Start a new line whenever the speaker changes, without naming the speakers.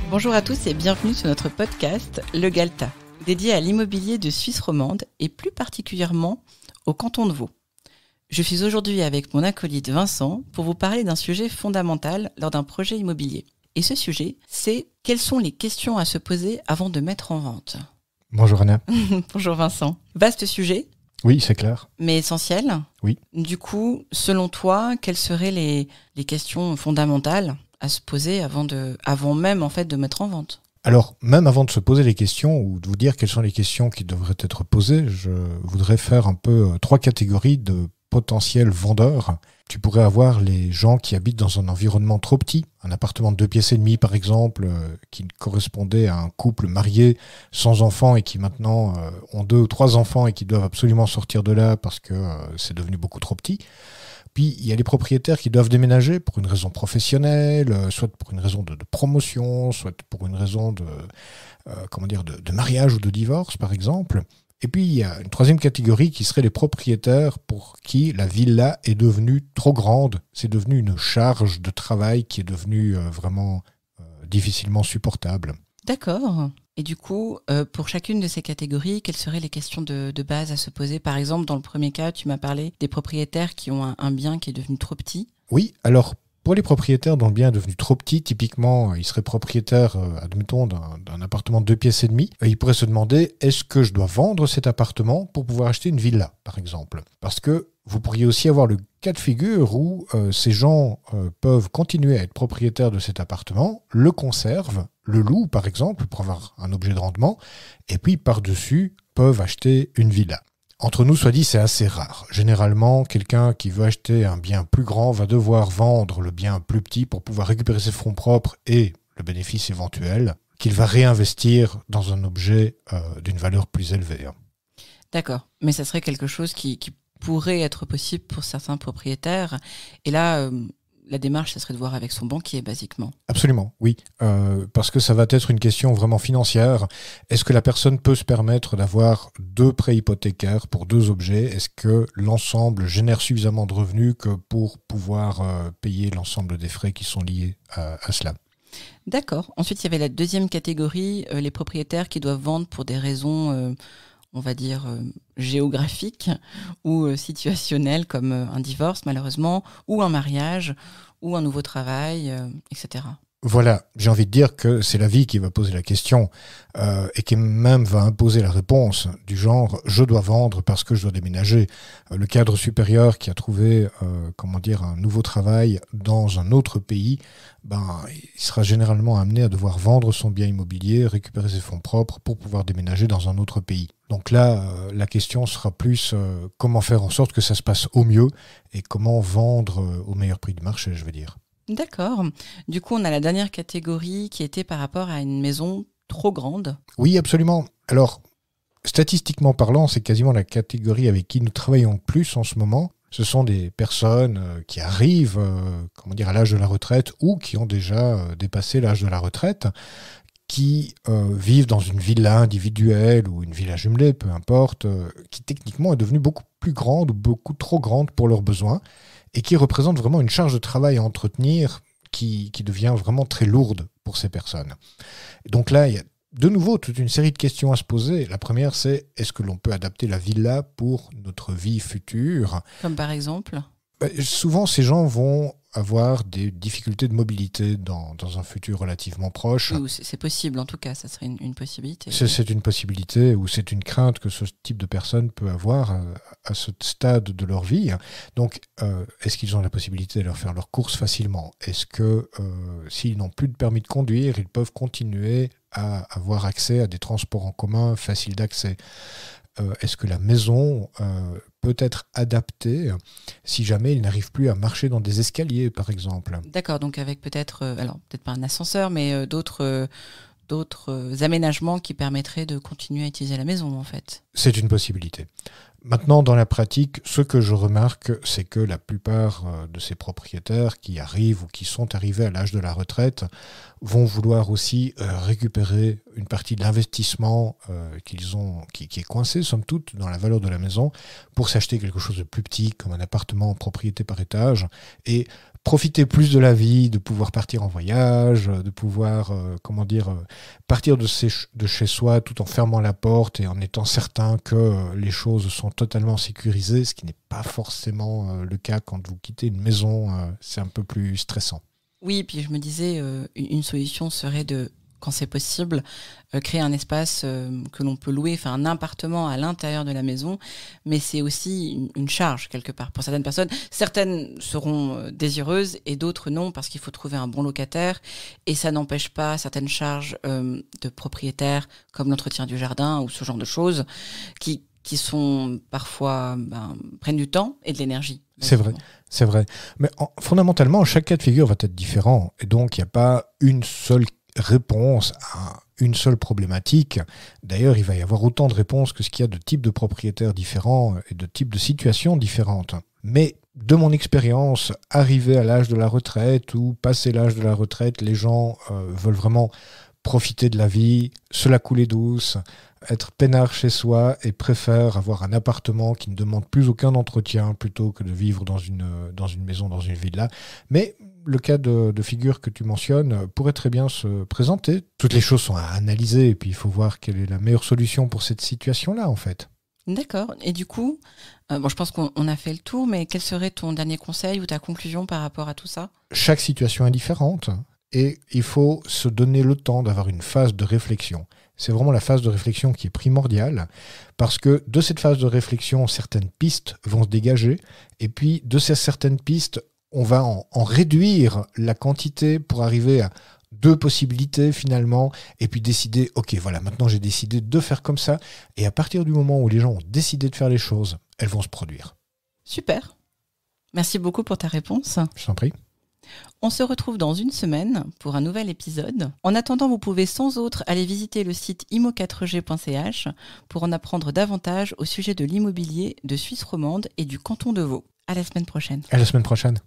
Bonjour à tous et bienvenue sur notre podcast Le Galta, dédié à l'immobilier de Suisse romande et plus particulièrement au canton de Vaud. Je suis aujourd'hui avec mon acolyte Vincent pour vous parler d'un sujet fondamental lors d'un projet immobilier. Et ce sujet, c'est quelles sont les questions à se poser avant de mettre en vente.
Bonjour Anna.
Bonjour Vincent. Vaste sujet.
Oui, c'est clair.
Mais essentiel.
Oui.
Du coup, selon toi, quelles seraient les questions fondamentales à se poser avant même en fait de mettre en vente?
Alors, même avant de se poser les questions ou de vous dire quelles sont les questions qui devraient être posées, je voudrais faire un peu trois catégories de potentiels vendeurs. Tu pourrais avoir les gens qui habitent dans un environnement trop petit, un appartement de 2 pièces et demie par exemple, qui correspondait à un couple marié sans enfants et qui maintenant ont 2 ou 3 enfants et qui doivent absolument sortir de là parce que c'est devenu beaucoup trop petit. Puis il y a les propriétaires qui doivent déménager pour une raison professionnelle, soit pour une raison de promotion, soit pour une raison de mariage ou de divorce par exemple. Et puis il y a une troisième catégorie qui serait les propriétaires pour qui la villa est devenue trop grande. C'est devenu une charge de travail qui est devenue vraiment difficilement supportable.
D'accord. Et du coup, pour chacune de ces catégories, quelles seraient les questions de base à se poser? Par exemple, dans le premier cas, tu m'as parlé des propriétaires qui ont un bien qui est devenu trop petit.
Oui, alors pour les propriétaires dont le bien est devenu trop petit, typiquement, ils seraient propriétaires, admettons, d'un appartement de 2 pièces et demie, ils pourraient se demander, est-ce que je dois vendre cet appartement pour pouvoir acheter une villa, par exemple? Parce que vous pourriez aussi avoir le cas de figure où ces gens peuvent continuer à être propriétaires de cet appartement, le conservent, le louent, par exemple, pour avoir un objet de rendement, et puis par-dessus peuvent acheter une villa. Entre nous, soit dit, c'est assez rare. Généralement, quelqu'un qui veut acheter un bien plus grand va devoir vendre le bien plus petit pour pouvoir récupérer ses fonds propres et le bénéfice éventuel qu'il va réinvestir dans un objet d'une valeur plus élevée.
D'accord, mais ça serait quelque chose qui pourrait être possible pour certains propriétaires. Et là, la démarche, ça serait de voir avec son banquier, basiquement.
Absolument, oui. Parce que ça va être une question vraiment financière. Est-ce que la personne peut se permettre d'avoir 2 prêts hypothécaires pour 2 objets? Est-ce que l'ensemble génère suffisamment de revenus que pour pouvoir payer l'ensemble des frais qui sont liés à cela?
D'accord. Ensuite, il y avait la deuxième catégorie, les propriétaires qui doivent vendre pour des raisons, on va dire, géographiques ou situationnelles, comme un divorce, malheureusement, ou un mariage, ou un nouveau travail, etc.
Voilà, j'ai envie de dire que c'est la vie qui va poser la question et qui même va imposer la réponse du genre « je dois vendre parce que je dois déménager ». Le cadre supérieur qui a trouvé un nouveau travail dans un autre pays, il sera généralement amené à devoir vendre son bien immobilier, récupérer ses fonds propres pour pouvoir déménager dans un autre pays. Donc là, la question sera plus comment faire en sorte que ça se passe au mieux et comment vendre au meilleur prix du marché, je veux dire.
D'accord. Du coup, on a la dernière catégorie qui était par rapport à une maison trop grande.
Oui, absolument. Alors, statistiquement parlant, c'est quasiment la catégorie avec qui nous travaillons le plus en ce moment. Ce sont des personnes qui arrivent à l'âge de la retraite ou qui ont déjà dépassé l'âge de la retraite, qui vivent dans une villa individuelle ou une villa jumelée, peu importe, qui techniquement est devenue beaucoup plus grande ou beaucoup trop grande pour leurs besoins et qui représente vraiment une charge de travail à entretenir qui devient vraiment très lourde pour ces personnes. Et donc là, il y a de nouveau toute une série de questions à se poser. La première, c'est est-ce que l'on peut adapter la villa pour notre vie future?
Comme par exemple?
Souvent, ces gens vont avoir des difficultés de mobilité dans un futur relativement proche.
Oui, c'est possible, en tout cas, ça serait une possibilité.
C'est une possibilité ou c'est une crainte que ce type de personne peut avoir à ce stade de leur vie. Donc, est-ce qu'ils ont la possibilité de leur faire leurs courses facilement? Est-ce que s'ils n'ont plus de permis de conduire, ils peuvent continuer à avoir accès à des transports en commun faciles d'accès? Est-ce que la maison peut être adaptée si jamais il n'arrive plus à marcher dans des escaliers, par exemple?
D'accord, donc avec peut-être pas un ascenseur, mais d'autres aménagements qui permettraient de continuer à utiliser la maison, en fait.
C'est une possibilité. Maintenant, dans la pratique, ce que je remarque, c'est que la plupart de ces propriétaires qui arrivent ou qui sont arrivés à l'âge de la retraite vont vouloir aussi récupérer une partie de l'investissement qui est coincé, somme toute, dans la valeur de la maison, pour s'acheter quelque chose de plus petit, comme un appartement en propriété par étage, et profiter plus de la vie, de pouvoir partir en voyage, de pouvoir, partir de chez soi tout en fermant la porte et en étant certain que les choses sont totalement sécurisées, ce qui n'est pas forcément le cas quand vous quittez une maison, c'est un peu plus stressant.
Oui, puis je me disais, une solution serait de, quand c'est possible, créer un espace que l'on peut louer, enfin un appartement à l'intérieur de la maison, mais c'est aussi une charge quelque part. Pour certaines personnes, certaines seront désireuses et d'autres non, parce qu'il faut trouver un bon locataire, et ça n'empêche pas certaines charges de propriétaires, comme l'entretien du jardin ou ce genre de choses, qui sont parfois prennent du temps et de l'énergie.
C'est vrai. Mais fondamentalement, chaque cas de figure va être différent, et donc il n'y a pas une seule réponse à une seule problématique. D'ailleurs, il va y avoir autant de réponses que ce qu'il y a de types de propriétaires différents et de types de situations différentes. Mais de mon expérience, arrivé à l'âge de la retraite ou passé l'âge de la retraite, les gens veulent vraiment profiter de la vie, se la couler douce, être peinard chez soi et préfèrent avoir un appartement qui ne demande plus aucun entretien plutôt que de vivre dans une maison, dans une villa. Mais le cas de figure que tu mentionnes pourrait très bien se présenter. Toutes les choses sont à analyser et puis il faut voir quelle est la meilleure solution pour cette situation-là en fait.
D'accord. Et du coup, je pense qu'on a fait le tour, mais quel serait ton dernier conseil ou ta conclusion par rapport à tout ça ?
Chaque situation est différente et il faut se donner le temps d'avoir une phase de réflexion. C'est vraiment la phase de réflexion qui est primordiale parce que de cette phase de réflexion, certaines pistes vont se dégager et puis de ces certaines pistes, on va en réduire la quantité pour arriver à 2 possibilités finalement et puis décider, ok voilà, maintenant j'ai décidé de faire comme ça et à partir du moment où les gens ont décidé de faire les choses, elles vont se produire.
Super. Merci beaucoup pour ta réponse.
Je t'en prie.
On se retrouve dans une semaine pour un nouvel épisode. En attendant, vous pouvez sans autre aller visiter le site imo4g.ch pour en apprendre davantage au sujet de l'immobilier de Suisse romande et du canton de Vaud. À la semaine prochaine.
À la semaine prochaine.